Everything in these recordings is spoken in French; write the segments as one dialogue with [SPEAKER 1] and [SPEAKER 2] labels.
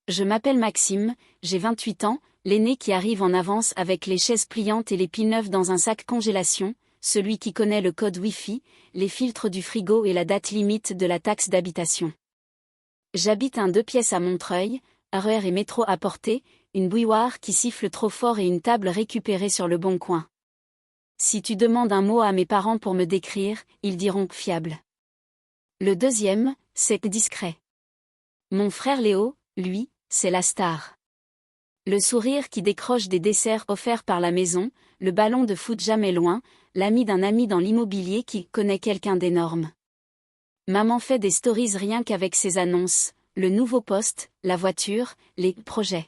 [SPEAKER 1] Je m'appelle Maxime, j'ai 28 ans, l'aîné qui arrive en avance avec les chaises pliantes et les piles neuves dans un sac congélation, celui qui connaît le code Wi-Fi, les filtres du frigo et la date limite de la taxe d'habitation. J'habite un 2 pièces à Montreuil, RER et métro à portée, une bouilloire qui siffle trop fort et une table récupérée sur le bon coin. Si tu demandes un mot à mes parents pour me décrire, ils diront fiable. Le deuxième, c'est discret. Mon frère Léo, lui, c'est la star. Le sourire qui décroche des desserts offerts par la maison, le ballon de foot jamais loin, l'ami d'un ami dans l'immobilier qui connaît quelqu'un d'énorme. Maman fait des stories rien qu'avec ses annonces, le nouveau poste, la voiture, les projets.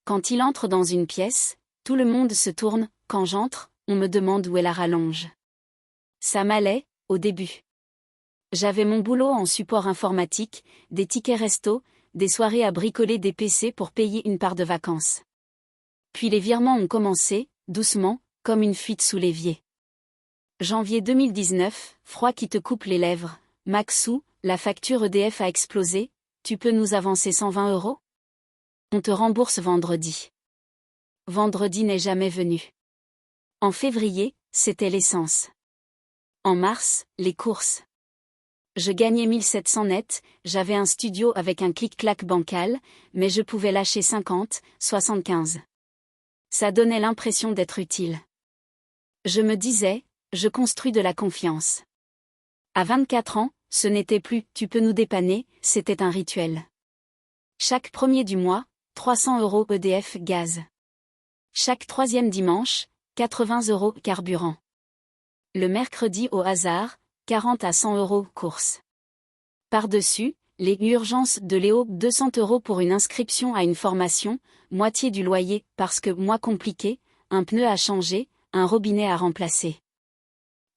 [SPEAKER 1] Quand il entre dans une pièce, tout le monde se tourne, quand j'entre, on me demande où est la rallonge. Ça m'allait, au début. J'avais mon boulot en support informatique, des tickets resto, des soirées à bricoler des PC pour payer une part de vacances. Puis les virements ont commencé, doucement, comme une fuite sous l'évier. Janvier 2019, froid qui te coupe les lèvres. Maxou, la facture EDF a explosé, tu peux nous avancer 120 €? On te rembourse vendredi. Vendredi n'est jamais venu. En février, c'était l'essence. En mars, les courses. Je gagnais 1700 net, j'avais un studio avec un clic-clac bancal, mais je pouvais lâcher 50, 75. Ça donnait l'impression d'être utile. Je me disais, je construis de la confiance. À 24 ans, ce n'était plus « tu peux nous dépanner », c'était un rituel. Chaque premier du mois, 300 € EDF gaz. Chaque troisième dimanche, 80 € carburant. Le mercredi au hasard, 40 à 100 € course. Par-dessus, les urgences de Léo, 200 € pour une inscription à une formation, moitié du loyer, parce que moi compliqué, un pneu à changer, un robinet à remplacer.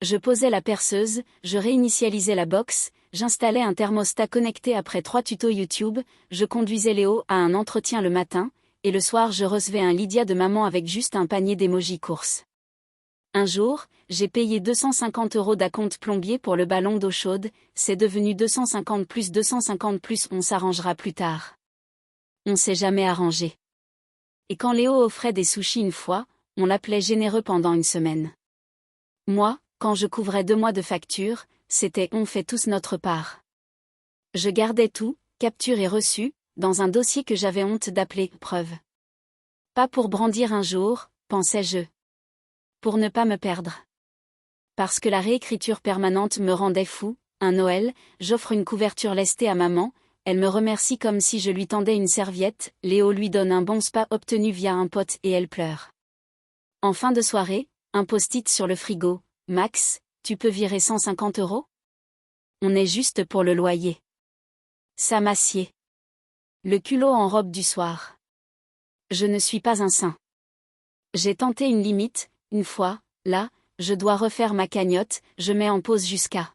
[SPEAKER 1] Je posais la perceuse, je réinitialisais la box, j'installais un thermostat connecté après 3 tutos YouTube, je conduisais Léo à un entretien le matin, et le soir je recevais un Lydia de maman avec juste un panier d'émojis course. Un jour, j'ai payé 250 € d'acompte plombier pour le ballon d'eau chaude, c'est devenu 250 plus 250 plus on s'arrangera plus tard. On s'est jamais arrangé. Et quand Léo offrait des sushis une fois, on l'appelait généreux pendant une semaine. Moi, quand je couvrais 2 mois de facture, c'était on fait tous notre part. Je gardais tout, capture et reçu, dans un dossier que j'avais honte d'appeler preuve. Pas pour brandir un jour, pensais-je. Pour ne pas me perdre. Parce que la réécriture permanente me rendait fou, un Noël, j'offre une couverture lestée à maman, elle me remercie comme si je lui tendais une serviette, Léo lui donne un bon spa obtenu via un pote et elle pleure. En fin de soirée, un post-it sur le frigo, Max, tu peux virer 150 €? On est juste pour le loyer. Ça m'assied. Le culot en robe du soir. Je ne suis pas un saint. J'ai tenté une limite, une fois, là, je dois refaire ma cagnotte, je mets en pause jusqu'à.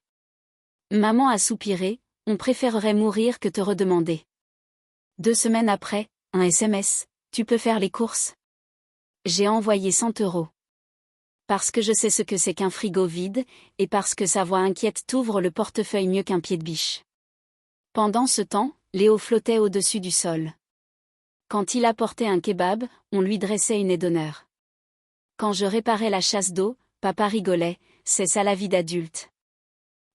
[SPEAKER 1] Maman a soupiré, on préférerait mourir que te redemander. 2 semaines après, un SMS, tu peux faire les courses? J'ai envoyé 100 €. Parce que je sais ce que c'est qu'un frigo vide, et parce que sa voix inquiète t'ouvre le portefeuille mieux qu'un pied de biche. Pendant ce temps, Léo flottait au-dessus du sol. Quand il apportait un kebab, on lui dressait une aide d'honneur. Quand je réparais la chasse d'eau, papa rigolait, c'est ça la vie d'adulte.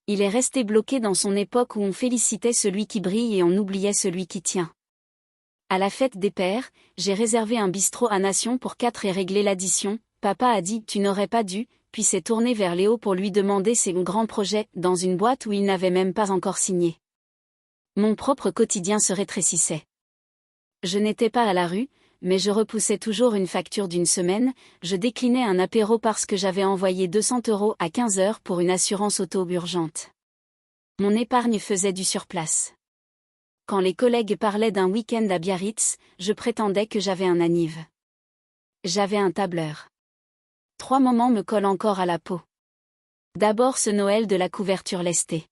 [SPEAKER 1] Il est resté bloqué dans son époque où on félicitait celui qui brille et on oubliait celui qui tient. À la fête des pères, j'ai réservé un bistrot à Nation pour 4 et réglé l'addition. Papa a dit « tu n'aurais pas dû », puis s'est tourné vers Léo pour lui demander ses grands projets, dans une boîte où il n'avait même pas encore signé. Mon propre quotidien se rétrécissait. Je n'étais pas à la rue, mais je repoussais toujours une facture d'une semaine, je déclinais un apéro parce que j'avais envoyé 200 € à 15 h pour une assurance auto urgente. Mon épargne faisait du surplace. Quand les collègues parlaient d'un week-end à Biarritz, je prétendais que j'avais un anniv. J'avais un tableur. 3 moments me collent encore à la peau. D'abord ce Noël de la couverture lestée.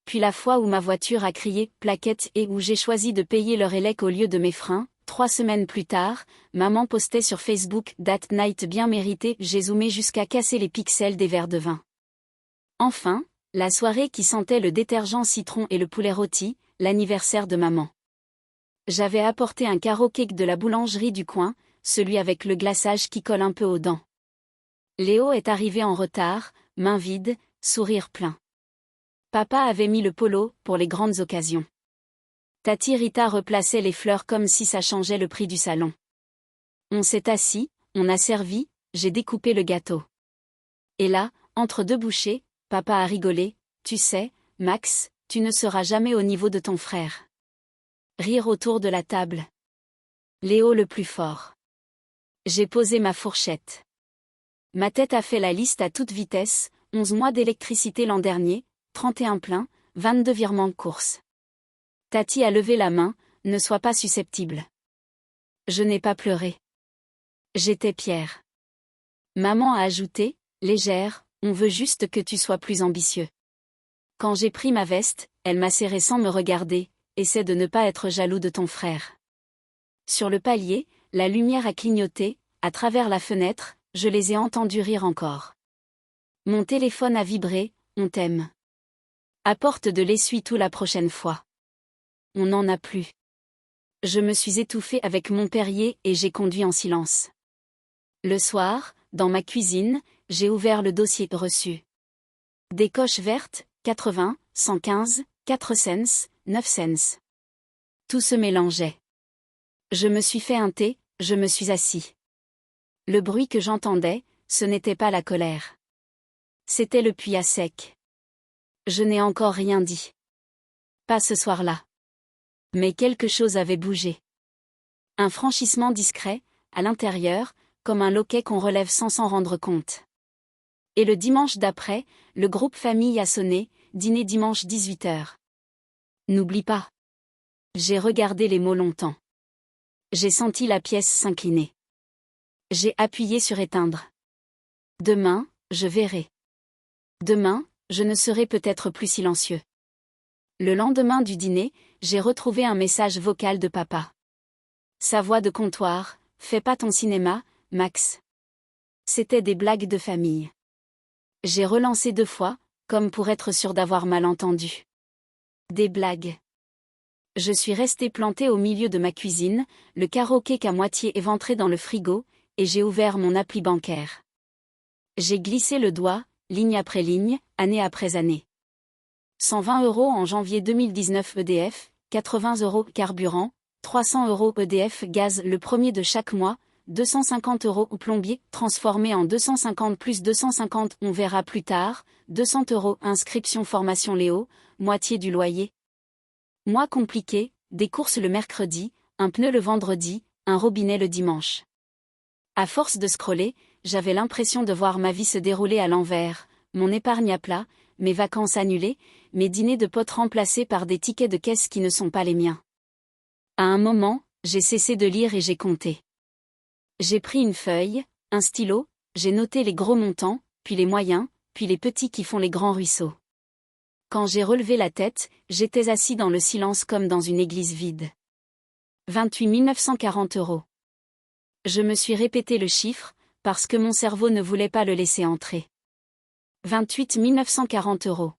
[SPEAKER 1] Puis la fois où ma voiture a crié « plaquette » et où j'ai choisi de payer leur élec au lieu de mes freins. 3 semaines plus tard, maman postait sur Facebook « Date night bien méritée », j'ai zoomé jusqu'à casser les pixels des verres de vin. Enfin, la soirée qui sentait le détergent citron et le poulet rôti, l'anniversaire de maman. J'avais apporté un carrot cake de la boulangerie du coin, celui avec le glaçage qui colle un peu aux dents. Léo est arrivé en retard, main vide, sourire plein. Papa avait mis le polo pour les grandes occasions. Tati Rita replaçait les fleurs comme si ça changeait le prix du salon. On s'est assis, on a servi, j'ai découpé le gâteau. Et là, entre deux bouchées, papa a rigolé, tu sais, Max, tu ne seras jamais au niveau de ton frère. Rire autour de la table. Léo le plus fort. J'ai posé ma fourchette. Ma tête a fait la liste à toute vitesse, 11 mois d'électricité l'an dernier, 31 pleins, 22 virements de course. Tati a levé la main, ne sois pas susceptible. Je n'ai pas pleuré. J'étais Pierre. Maman a ajouté, légère, on veut juste que tu sois plus ambitieux. Quand j'ai pris ma veste, elle m'a serré sans me regarder, essaie de ne pas être jaloux de ton frère. Sur le palier, la lumière a clignoté, à travers la fenêtre, je les ai entendus rire encore. Mon téléphone a vibré, on t'aime. Apporte de l'essuie-tout la prochaine fois. On n'en a plus. Je me suis étouffée avec mon Perrier et j'ai conduit en silence. Le soir, dans ma cuisine, j'ai ouvert le dossier reçu. Des coches vertes, 80, 115, 4 cents, 9 cents. Tout se mélangeait. Je me suis fait un thé, je me suis assis. Le bruit que j'entendais, ce n'était pas la colère. C'était le puits à sec. Je n'ai encore rien dit. Pas ce soir-là. Mais quelque chose avait bougé. Un franchissement discret, à l'intérieur, comme un loquet qu'on relève sans s'en rendre compte. Et le dimanche d'après, le groupe famille a sonné, dîner dimanche 18h. N'oublie pas. J'ai regardé les mots longtemps. J'ai senti la pièce s'incliner. J'ai appuyé sur éteindre. Demain, je verrai. Demain, je ne serai peut-être plus silencieux. Le lendemain du dîner, j'ai retrouvé un message vocal de papa. Sa voix de comptoir, fais pas ton cinéma, Max. C'était des blagues de famille. J'ai relancé 2 fois, comme pour être sûr d'avoir mal entendu. Des blagues. Je suis restée plantée au milieu de ma cuisine, le carrot cake à moitié éventré dans le frigo, et j'ai ouvert mon appli bancaire. J'ai glissé le doigt, ligne après ligne, année après année. 120 € en janvier 2019 EDF, 80 € carburant, 300 € EDF gaz le premier de chaque mois, 250 € plombier, transformé en 250 plus 250 on verra plus tard, 200 € inscription formation Léo, moitié du loyer. Mois compliqué, des courses le mercredi, un pneu le vendredi, un robinet le dimanche. À force de scroller, j'avais l'impression de voir ma vie se dérouler à l'envers, mon épargne à plat, mes vacances annulées, mes dîners de potes remplacés par des tickets de caisse qui ne sont pas les miens. À un moment, j'ai cessé de lire et j'ai compté. J'ai pris une feuille, un stylo, j'ai noté les gros montants, puis les moyens, puis les petits qui font les grands ruisseaux. Quand j'ai relevé la tête, j'étais assis dans le silence comme dans une église vide. 28 940 €. Je me suis répété le chiffre, parce que mon cerveau ne voulait pas le laisser entrer. 28 940 €.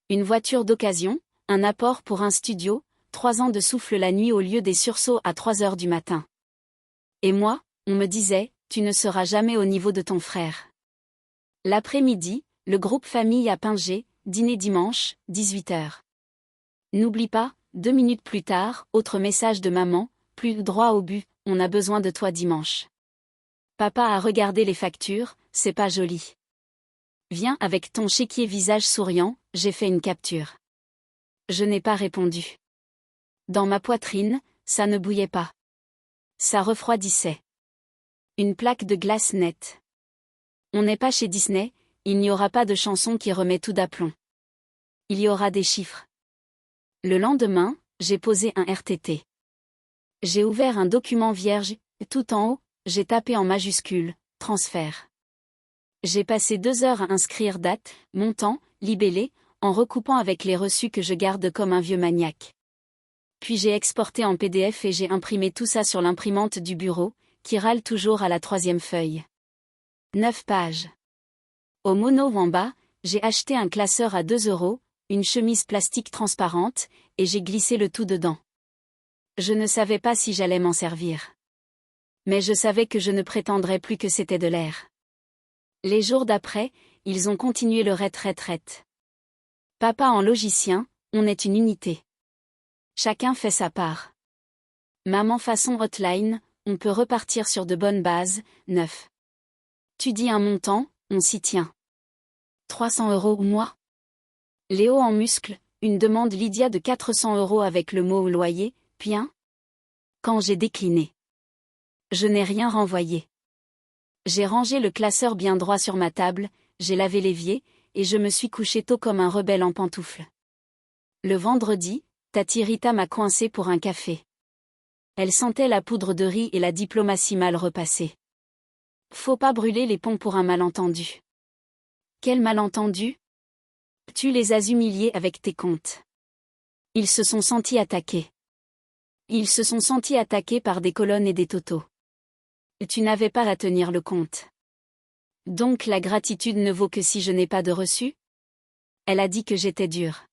[SPEAKER 1] Une voiture d'occasion, un apport pour un studio, 3 ans de souffle la nuit au lieu des sursauts à 3 heures du matin. Et moi, on me disait, tu ne seras jamais au niveau de ton frère. L'après-midi, le groupe famille à Pingé, dîner dimanche, 18h. N'oublie pas, 2 minutes plus tard, autre message de maman, plus droit au but, on a besoin de toi dimanche. Papa a regardé les factures, c'est pas joli. Viens avec ton chéquier visage souriant, j'ai fait une capture. Je n'ai pas répondu. Dans ma poitrine, ça ne bouillait pas. Ça refroidissait. Une plaque de glace nette. On n'est pas chez Disney, il n'y aura pas de chanson qui remet tout d'aplomb. Il y aura des chiffres. Le lendemain, j'ai posé un RTT. J'ai ouvert un document vierge, tout en haut, j'ai tapé en majuscule, transfert. J'ai passé 2 heures à inscrire date, montant, libellé, en recoupant avec les reçus que je garde comme un vieux maniaque. Puis j'ai exporté en PDF et j'ai imprimé tout ça sur l'imprimante du bureau, qui râle toujours à la 3e feuille. 9 pages. Au mono en bas, j'ai acheté un classeur à 2 €, une chemise plastique transparente, et j'ai glissé le tout dedans. Je ne savais pas si j'allais m'en servir. Mais je savais que je ne prétendrais plus que c'était de l'air. Les jours d'après, ils ont continué le ret. Papa en logicien, on est une unité. Chacun fait sa part. Maman façon hotline, on peut repartir sur de bonnes bases, 9. Tu dis un montant, on s'y tient. 300 € ou moi. Léo en muscle, une demande Lydia de 400 € avec le mot loyer, puis un. Quand j'ai décliné. Je n'ai rien renvoyé. J'ai rangé le classeur bien droit sur ma table, j'ai lavé l'évier, et je me suis couché tôt comme un rebelle en pantoufles. Le vendredi, Tati Rita m'a coincé pour un café. Elle sentait la poudre de riz et la diplomatie mal repassée. Faut pas brûler les ponts pour un malentendu. Quel malentendu? Tu les as humiliés avec tes comptes. Ils se sont sentis attaqués. Ils se sont sentis attaqués par des colonnes et des totaux. Tu n'avais pas à tenir le compte. Donc la gratitude ne vaut que si je n'ai pas de reçu? Elle a dit que j'étais dure.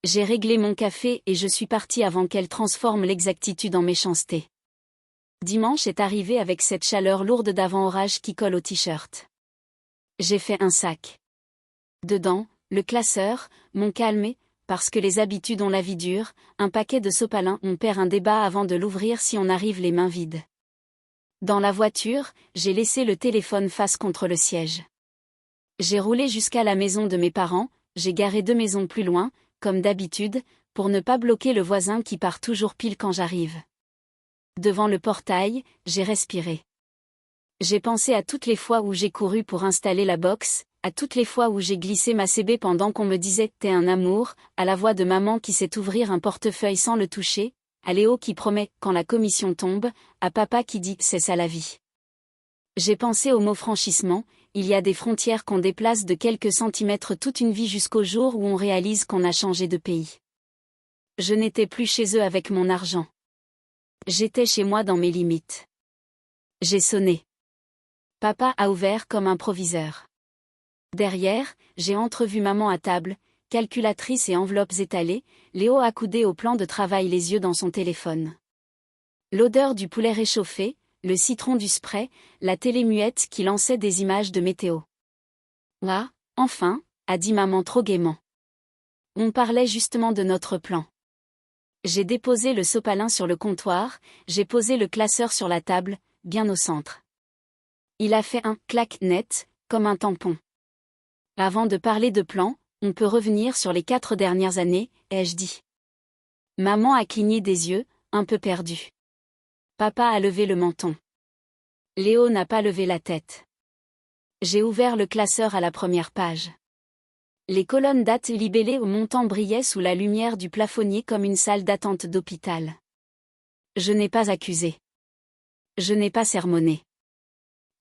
[SPEAKER 1] J'ai réglé mon café et je suis partie avant qu'elle transforme l'exactitude en méchanceté. Dimanche est arrivé avec cette chaleur lourde d'avant-orage qui colle au t-shirt. J'ai fait un sac. Dedans, le classeur, mon calmé, parce que les habitudes ont la vie dure, un paquet de sopalin, on perd un débat avant de l'ouvrir si on arrive les mains vides. Dans la voiture, j'ai laissé le téléphone face contre le siège. J'ai roulé jusqu'à la maison de mes parents, j'ai garé 2 maisons plus loin, comme d'habitude, pour ne pas bloquer le voisin qui part toujours pile quand j'arrive. Devant le portail, j'ai respiré. J'ai pensé à toutes les fois où j'ai couru pour installer la box, à toutes les fois où j'ai glissé ma CB pendant qu'on me disait « t'es un amour », à la voix de maman qui sait ouvrir un portefeuille sans le toucher, à Léo qui promet « quand la commission tombe », à papa qui dit « c'est ça la vie ». J'ai pensé au mot franchissement, il y a des frontières qu'on déplace de quelques centimètres toute une vie jusqu'au jour où on réalise qu'on a changé de pays. Je n'étais plus chez eux avec mon argent. J'étais chez moi dans mes limites. J'ai sonné. Papa a ouvert comme un proviseur. Derrière, j'ai entrevu maman à table, calculatrice et enveloppes étalées, Léo accoudé au plan de travail les yeux dans son téléphone. L'odeur du poulet réchauffé, le citron du spray, la télé muette qui lançait des images de météo. Ah, enfin, a dit maman trop gaiement. On parlait justement de notre plan. J'ai déposé le sopalin sur le comptoir, j'ai posé le classeur sur la table, bien au centre. Il a fait un clac net, comme un tampon. Avant de parler de plan, on peut revenir sur les 4 dernières années, ai-je dit. Maman a cligné des yeux, un peu perdue. Papa a levé le menton. Léo n'a pas levé la tête. J'ai ouvert le classeur à la première page. Les colonnes dates libellées au montant brillaient sous la lumière du plafonnier comme une salle d'attente d'hôpital. Je n'ai pas accusé. Je n'ai pas sermonné.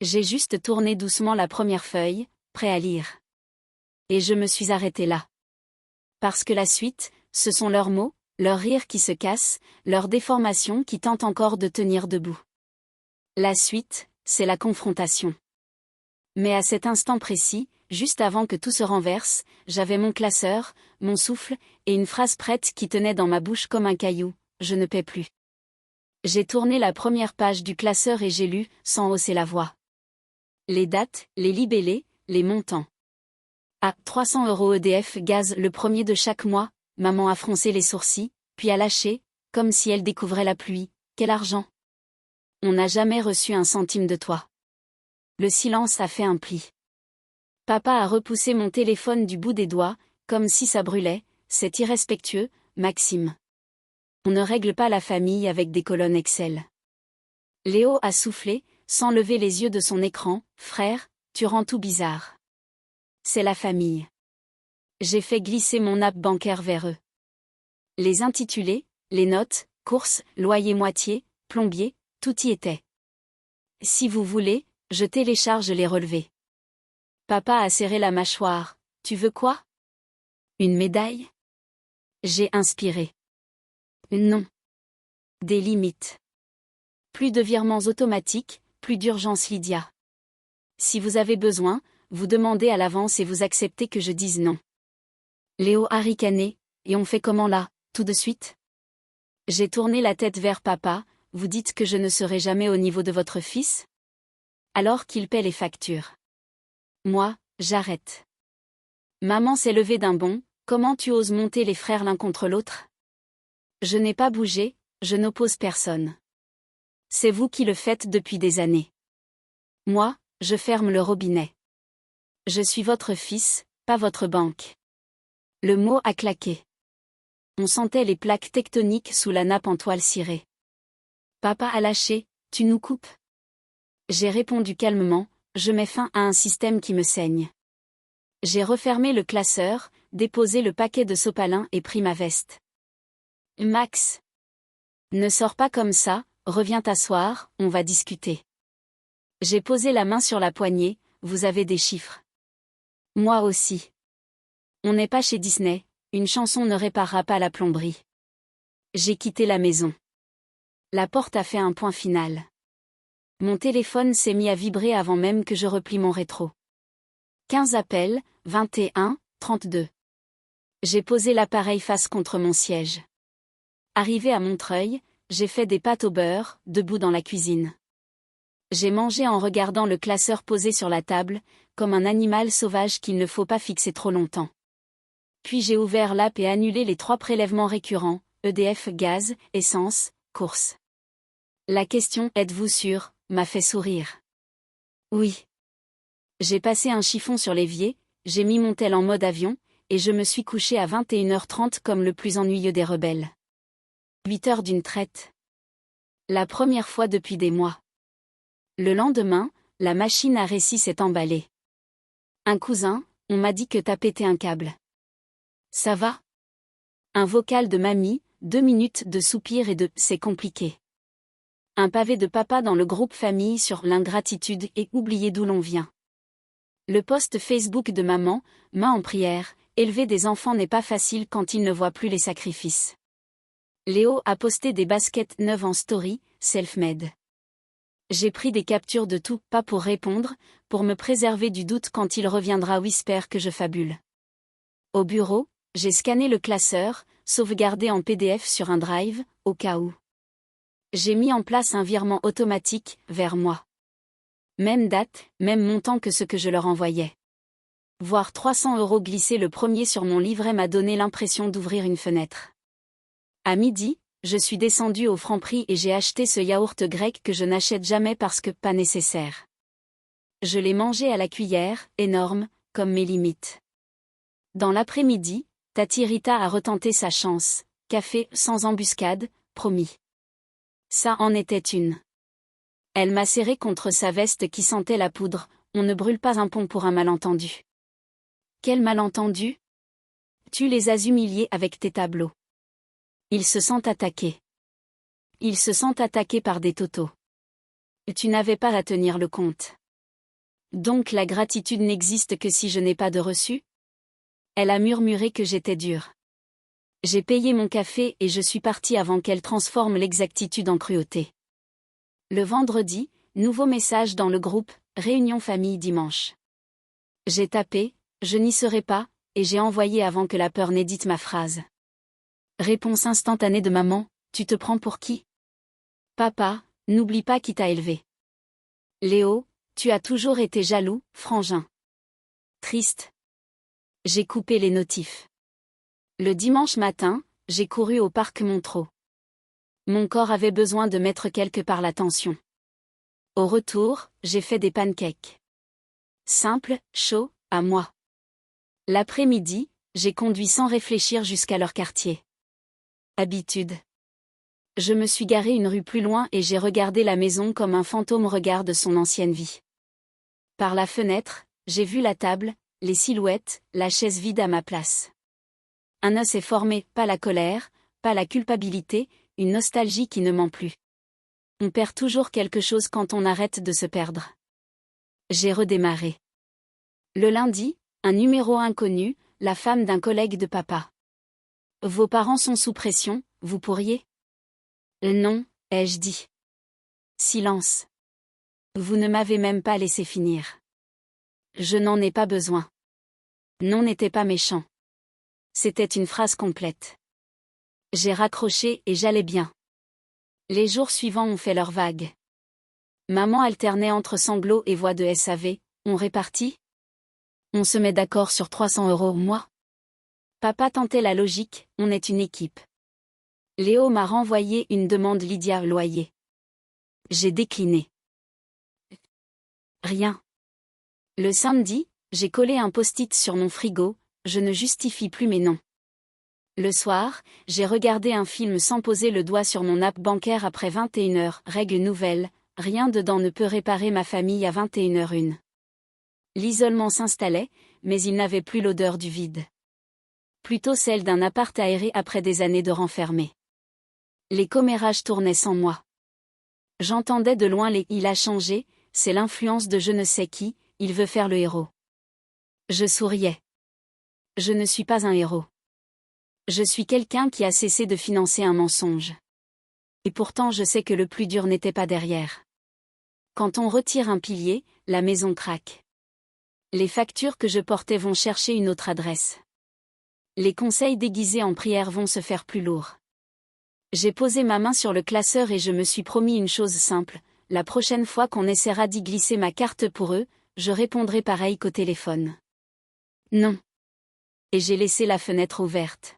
[SPEAKER 1] J'ai juste tourné doucement la première feuille, prêt à lire. Et je me suis arrêté là. Parce que la suite, ce sont leurs mots, leurs rires qui se cassent, leurs déformations qui tentent encore de tenir debout. La suite, c'est la confrontation. Mais à cet instant précis, juste avant que tout se renverse, j'avais mon classeur, mon souffle, et une phrase prête qui tenait dans ma bouche comme un caillou, je ne paie plus. J'ai tourné la première page du classeur et j'ai lu, sans hausser la voix. Les dates, les libellés, les montants. À 300 € EDF gaz le premier de chaque mois, maman a froncé les sourcils, puis a lâché, comme si elle découvrait la pluie, quel argent. On n'a jamais reçu un centime de toi. Le silence a fait un pli. Papa a repoussé mon téléphone du bout des doigts, comme si ça brûlait, c'est irrespectueux, Maxime. On ne règle pas la famille avec des colonnes Excel. Léo a soufflé, sans lever les yeux de son écran, frère, tu rends tout bizarre. C'est la famille. J'ai fait glisser mon app bancaire vers eux. Les intitulés, les notes, courses, loyer moitié, plombier, tout y était. Si vous voulez, je télécharge les relevés. Papa a serré la mâchoire. Tu veux quoi? Une médaille? J'ai inspiré. Non. Des limites. Plus de virements automatiques, plus d'urgence Lydia. Si vous avez besoin, vous demandez à l'avance et vous acceptez que je dise non. Léo a ricané, et on fait comment là, tout de suite? J'ai tourné la tête vers papa. Vous dites que je ne serai jamais au niveau de votre fils? Alors qu'il paie les factures. Moi, j'arrête. Maman s'est levée d'un bond. Comment tu oses monter les frères l'un contre l'autre? Je n'ai pas bougé, je n'oppose personne. C'est vous qui le faites depuis des années. Moi, je ferme le robinet. Je suis votre fils, pas votre banque. Le mot a claqué. On sentait les plaques tectoniques sous la nappe en toile cirée. Papa a lâché, tu nous coupes? J'ai répondu calmement, je mets fin à un système qui me saigne. J'ai refermé le classeur, déposé le paquet de sopalin et pris ma veste. Max. Ne sors pas comme ça, reviens t'asseoir, on va discuter. J'ai posé la main sur la poignée, vous avez des chiffres. Moi aussi. On n'est pas chez Disney, une chanson ne réparera pas la plomberie. J'ai quitté la maison. La porte a fait un point final. Mon téléphone s'est mis à vibrer avant même que je replie mon rétro. 15 appels, 21, 32. J'ai posé l'appareil face contre mon siège. Arrivé à Montreuil, j'ai fait des pâtes au beurre, debout dans la cuisine. J'ai mangé en regardant le classeur posé sur la table, comme un animal sauvage qu'il ne faut pas fixer trop longtemps. Puis j'ai ouvert l'app et annulé les 3 prélèvements récurrents, EDF, gaz, essence, courses. La question « Êtes-vous sûr ?» m'a fait sourire. Oui. J'ai passé un chiffon sur l'évier, j'ai mis mon tel en mode avion, et je me suis couché à 21h30 comme le plus ennuyeux des rebelles. 8 heures d'une traite. La première fois depuis des mois. Le lendemain, la machine à récit s'est emballée. Un cousin, on m'a dit que t'as pété un câble. Ça va? Un vocal de mamie, 2 minutes de soupir et de « c'est compliqué ». Un pavé de papa dans le groupe famille sur l'ingratitude et oublier d'où l'on vient. Le post Facebook de maman, main en prière, élever des enfants n'est pas facile quand ils ne voient plus les sacrifices. Léo a posté des baskets neuves en story, self-made. J'ai pris des captures de tout, pas pour répondre, pour me préserver du doute quand il reviendra whisper que je fabule. Au bureau, j'ai scanné le classeur, sauvegardé en PDF sur un drive, au cas où. J'ai mis en place un virement automatique, vers moi. Même date, même montant que ce que je leur envoyais. Voir 300 € glisser le premier sur mon livret m'a donné l'impression d'ouvrir une fenêtre. À midi, je suis descendu au Franprix et j'ai acheté ce yaourt grec que je n'achète jamais parce que pas nécessaire. Je l'ai mangé à la cuillère, énorme, comme mes limites. Dans l'après-midi, Tati Rita a retenté sa chance, café, sans embuscade, promis. Ça en était une. Elle m'a serré contre sa veste qui sentait la poudre, on ne brûle pas un pont pour un malentendu. Quel malentendu? Tu les as humiliés avec tes tableaux. Ils se sentent attaqués. Ils se sentent attaqués par des totos. Tu n'avais pas à tenir le compte. Donc la gratitude n'existe que si je n'ai pas de reçu? Elle a murmuré que j'étais dure. J'ai payé mon café et je suis partie avant qu'elle transforme l'exactitude en cruauté. Le vendredi, nouveau message dans le groupe, réunion famille dimanche. J'ai tapé, je n'y serai pas, et j'ai envoyé avant que la peur n'édite ma phrase. Réponse instantanée de maman, tu te prends pour qui? Papa, n'oublie pas qui t'a élevé. Léo, tu as toujours été jaloux, frangin. Triste. J'ai coupé les notifs. Le dimanche matin, j'ai couru au parc Montreux. Mon corps avait besoin de mettre quelque part la tension. Au retour, j'ai fait des pancakes. Simple, chaud, à moi. L'après-midi, j'ai conduit sans réfléchir jusqu'à leur quartier. Habitude. Je me suis garé une rue plus loin et j'ai regardé la maison comme un fantôme regarde son ancienne vie. Par la fenêtre, j'ai vu la table, les silhouettes, la chaise vide à ma place. Un os est formé, pas la colère, pas la culpabilité, une nostalgie qui ne ment plus. On perd toujours quelque chose quand on arrête de se perdre. J'ai redémarré. Le lundi, un numéro inconnu, la femme d'un collègue de papa. Vos parents sont sous pression, vous pourriez? Non, ai-je dit. Silence. Vous ne m'avez même pas laissé finir. Je n'en ai pas besoin. Non n'était pas méchant. C'était une phrase complète. J'ai raccroché et j'allais bien. Les jours suivants ont fait leur vague. Maman alternait entre sanglots et voix de SAV, on répartit? On se met d'accord sur 300 € au mois? Papa tentait la logique, on est une équipe. Léo m'a renvoyé une demande Lydia loyer. J'ai décliné. Rien. Le samedi, j'ai collé un post-it sur mon frigo, je ne justifie plus mes noms. Le soir, j'ai regardé un film sans poser le doigt sur mon app bancaire après 21h, règle nouvelle, rien dedans ne peut réparer ma famille à 21h01. L'isolement s'installait, mais il n'avait plus l'odeur du vide. Plutôt celle d'un appart aéré après des années de renfermé. Les commérages tournaient sans moi. J'entendais de loin les « il a changé », c'est l'influence de je ne sais qui, il veut faire le héros. Je souriais. Je ne suis pas un héros. Je suis quelqu'un qui a cessé de financer un mensonge. Et pourtant je sais que le plus dur n'était pas derrière. Quand on retire un pilier, la maison craque. Les factures que je portais vont chercher une autre adresse. Les conseils déguisés en prière vont se faire plus lourds. J'ai posé ma main sur le classeur et je me suis promis une chose simple, la prochaine fois qu'on essaiera d'y glisser ma carte pour eux, je répondrai pareil qu'au téléphone. Non. Et j'ai laissé la fenêtre ouverte.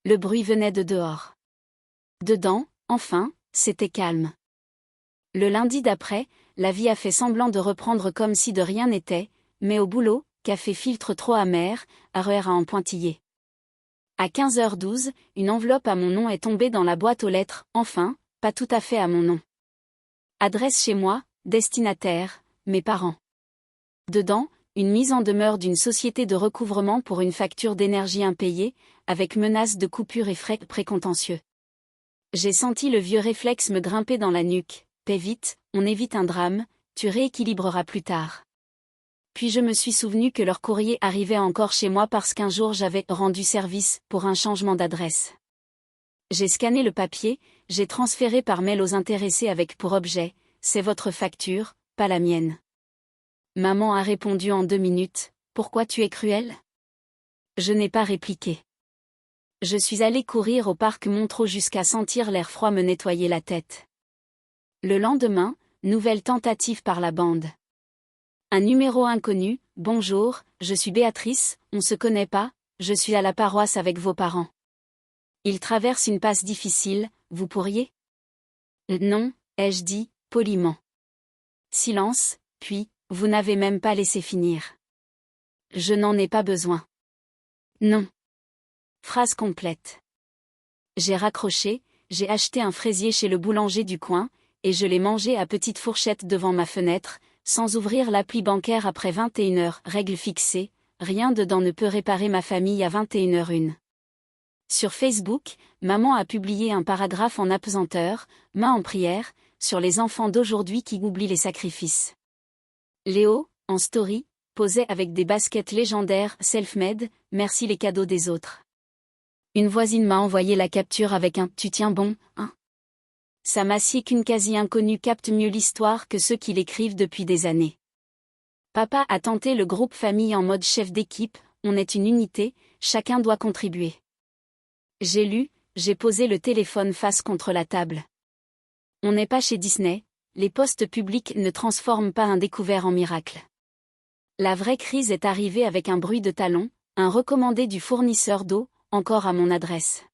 [SPEAKER 1] Le bruit venait de dehors. Dedans, enfin, c'était calme. Le lundi d'après, la vie a fait semblant de reprendre comme si de rien n'était, mais au boulot, café filtre trop amer, RER à en pointillé. À 15h12, une enveloppe à mon nom est tombée dans la boîte aux lettres, enfin, pas tout à fait à mon nom. Adresse chez moi, destinataire, mes parents. Dedans, une mise en demeure d'une société de recouvrement pour une facture d'énergie impayée, avec menace de coupure et frais précontentieux. J'ai senti le vieux réflexe me grimper dans la nuque, paie vite, on évite un drame, tu rééquilibreras plus tard. Puis je me suis souvenu que leur courrier arrivait encore chez moi parce qu'un jour j'avais rendu service pour un changement d'adresse. J'ai scanné le papier, j'ai transféré par mail aux intéressés avec pour objet, c'est votre facture, pas la mienne. Maman a répondu en 2 minutes, pourquoi tu es cruelle? Je n'ai pas répliqué. Je suis allé courir au parc Montreux jusqu'à sentir l'air froid me nettoyer la tête. Le lendemain, nouvelle tentative par la bande. Un numéro inconnu, bonjour, je suis Béatrice, on se connaît pas, je suis à la paroisse avec vos parents. Ils traversent une passe difficile, vous pourriez? Non, ai-je dit, poliment. Silence, puis, vous n'avez même pas laissé finir. Je n'en ai pas besoin. Non. Phrase complète. J'ai raccroché, j'ai acheté un fraisier chez le boulanger du coin, et je l'ai mangé à petite fourchette devant ma fenêtre, sans ouvrir l'appli bancaire après 21h, règle fixée, rien dedans ne peut réparer ma famille à 21h01. Sur Facebook, maman a publié un paragraphe en apesanteur, main en prière, sur les enfants d'aujourd'hui qui oublient les sacrifices. Léo, en story, posait avec des baskets légendaires, self-made, merci les cadeaux des autres. Une voisine m'a envoyé la capture avec un « tu tiens bon, hein ?» Ça m'a scié qu'une quasi-inconnue capte mieux l'histoire que ceux qui l'écrivent depuis des années. Papa a tenté le groupe famille en mode chef d'équipe, on est une unité, chacun doit contribuer. J'ai lu, j'ai posé le téléphone face contre la table. On n'est pas chez Disney, les postes publics ne transforment pas un découvert en miracle. La vraie crise est arrivée avec un bruit de talons, un recommandé du fournisseur d'eau, encore à mon adresse.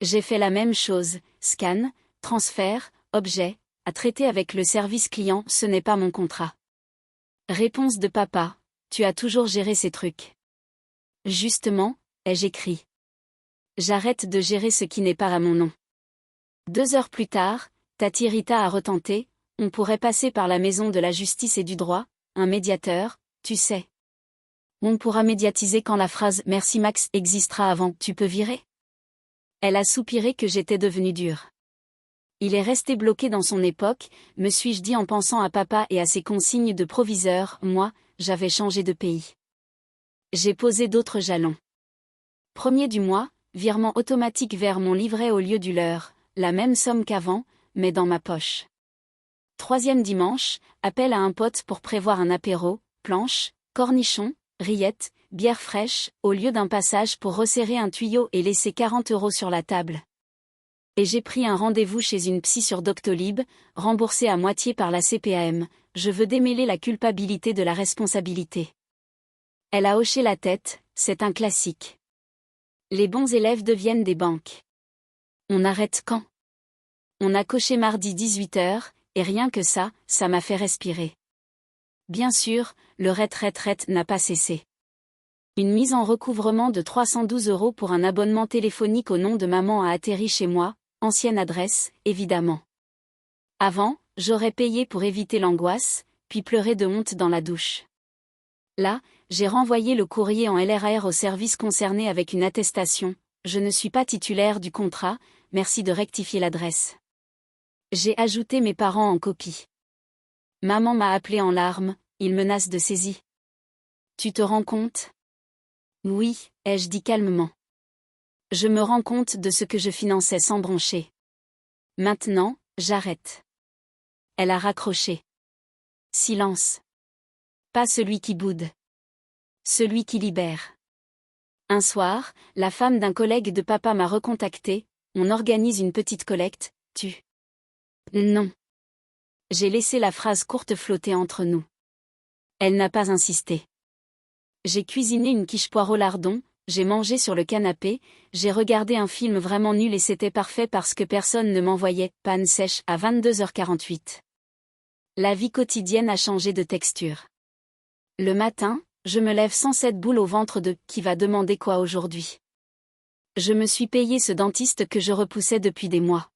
[SPEAKER 1] J'ai fait la même chose, scan, transfert, objet, à traiter avec le service client, ce n'est pas mon contrat. Réponse de papa, tu as toujours géré ces trucs. Justement, ai-je écrit. J'arrête de gérer ce qui n'est pas à mon nom. 2 heures plus tard, Tati Rita a retenté, on pourrait passer par la maison de la justice et du droit, un médiateur, tu sais. On pourra médiatiser quand la phrase « Merci Max » existera avant « Tu peux virer ». Elle a soupiré que j'étais devenue dure. Il est resté bloqué dans son époque, me suis-je dit en pensant à papa et à ses consignes de proviseur, moi, j'avais changé de pays. J'ai posé d'autres jalons. 1er du mois, virement automatique vers mon livret au lieu du leur, la même somme qu'avant, mais dans ma poche. 3e dimanche, appel à un pote pour prévoir un apéro, planche, cornichons, rillettes, bière fraîche, au lieu d'un passage pour resserrer un tuyau et laisser 40 € sur la table. Et j'ai pris un rendez-vous chez une psy sur Doctolib, remboursé à moitié par la CPAM. Je veux démêler la culpabilité de la responsabilité. Elle a hoché la tête, c'est un classique. Les bons élèves deviennent des banques. On arrête quand? On a coché mardi 18h, et rien que ça m'a fait respirer. Bien sûr, le ret n'a pas cessé. Une mise en recouvrement de 312 € pour un abonnement téléphonique au nom de maman a atterri chez moi, ancienne adresse, évidemment. Avant, j'aurais payé pour éviter l'angoisse, puis pleuré de honte dans la douche. Là, j'ai renvoyé le courrier en LRR au service concerné avec une attestation. Je ne suis pas titulaire du contrat, merci de rectifier l'adresse. J'ai ajouté mes parents en copie. Maman m'a appelé en larmes, il menace de saisie. Tu te rends compte? Oui, ai-je dit calmement. Je me rends compte de ce que je finançais sans broncher. Maintenant, j'arrête. Elle a raccroché. Silence. Pas celui qui boude. Celui qui libère. Un soir, la femme d'un collègue de papa m'a recontacté, on organise une petite collecte, tu. Non. J'ai laissé la phrase courte flotter entre nous. Elle n'a pas insisté. J'ai cuisiné une quiche poire au lardon, j'ai mangé sur le canapé, j'ai regardé un film vraiment nul et c'était parfait parce que personne ne m'envoyait « panne sèche » à 22h48. La vie quotidienne a changé de texture. Le matin, je me lève sans cette boule au ventre de « qui va demander quoi aujourd'hui ?» Je me suis payé ce dentiste que je repoussais depuis des mois.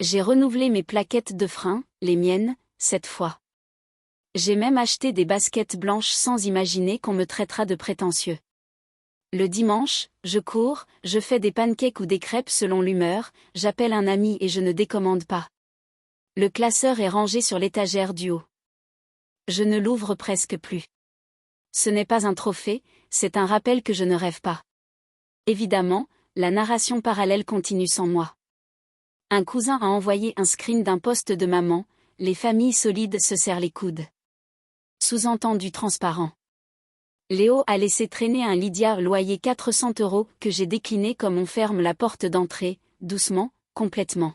[SPEAKER 1] J'ai renouvelé mes plaquettes de frein, les miennes, cette fois. J'ai même acheté des baskets blanches sans imaginer qu'on me traitera de prétentieux. Le dimanche, je cours, je fais des pancakes ou des crêpes selon l'humeur, j'appelle un ami et je ne décommande pas. Le classeur est rangé sur l'étagère du haut. Je ne l'ouvre presque plus. Ce n'est pas un trophée, c'est un rappel que je ne rêve pas. Évidemment, la narration parallèle continue sans moi. Un cousin a envoyé un screen d'un post de maman, les familles solides se serrent les coudes. Sous-entendu transparent. Léo a laissé traîner un Lydia loyer 400 € que j'ai décliné comme on ferme la porte d'entrée, doucement, complètement.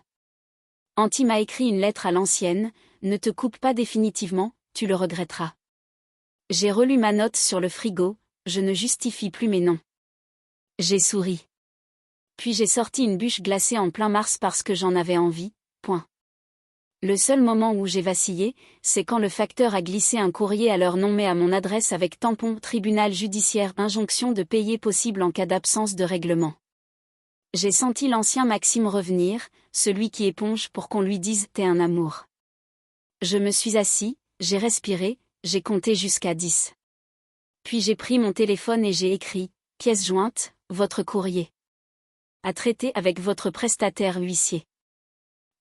[SPEAKER 1] Anti m'a écrit une lettre à l'ancienne, ne te coupe pas définitivement, tu le regretteras. J'ai relu ma note sur le frigo, je ne justifie plus mes noms. J'ai souri. Puis j'ai sorti une bûche glacée en plein mars parce que j'en avais envie, point. Le seul moment où j'ai vacillé, c'est quand le facteur a glissé un courrier à leur nom mais à mon adresse avec tampon tribunal judiciaire injonction de payer possible en cas d'absence de règlement. J'ai senti l'ancien Maxime revenir, celui qui éponge pour qu'on lui dise « t'es un amour ». Je me suis assis, j'ai respiré, j'ai compté jusqu'à 10. Puis j'ai pris mon téléphone et j'ai écrit « pièce jointe, votre courrier. À traiter avec votre prestataire huissier.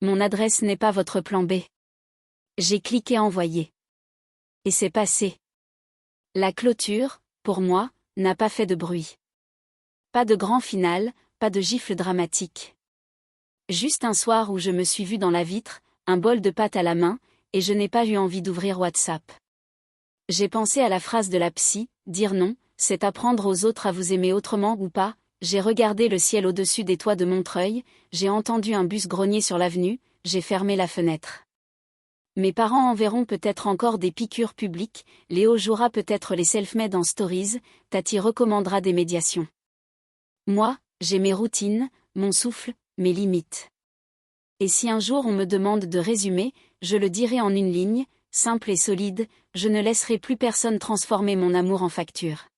[SPEAKER 1] Mon adresse n'est pas votre plan B. » J'ai cliqué envoyer. Et c'est passé. La clôture, pour moi, n'a pas fait de bruit. Pas de grand final, pas de gifle dramatique. Juste un soir où je me suis vue dans la vitre, un bol de pâtes à la main, et je n'ai pas eu envie d'ouvrir WhatsApp. J'ai pensé à la phrase de la psy, dire non, c'est apprendre aux autres à vous aimer autrement ou pas. J'ai regardé le ciel au-dessus des toits de Montreuil, j'ai entendu un bus grogner sur l'avenue, j'ai fermé la fenêtre. Mes parents enverront peut-être encore des piqûres publiques, Léo jouera peut-être les self-made en stories, Tati recommandera des médiations. Moi, j'ai mes routines, mon souffle, mes limites. Et si un jour on me demande de résumer, je le dirai en une ligne, simple et solide, je ne laisserai plus personne transformer mon amour en facture.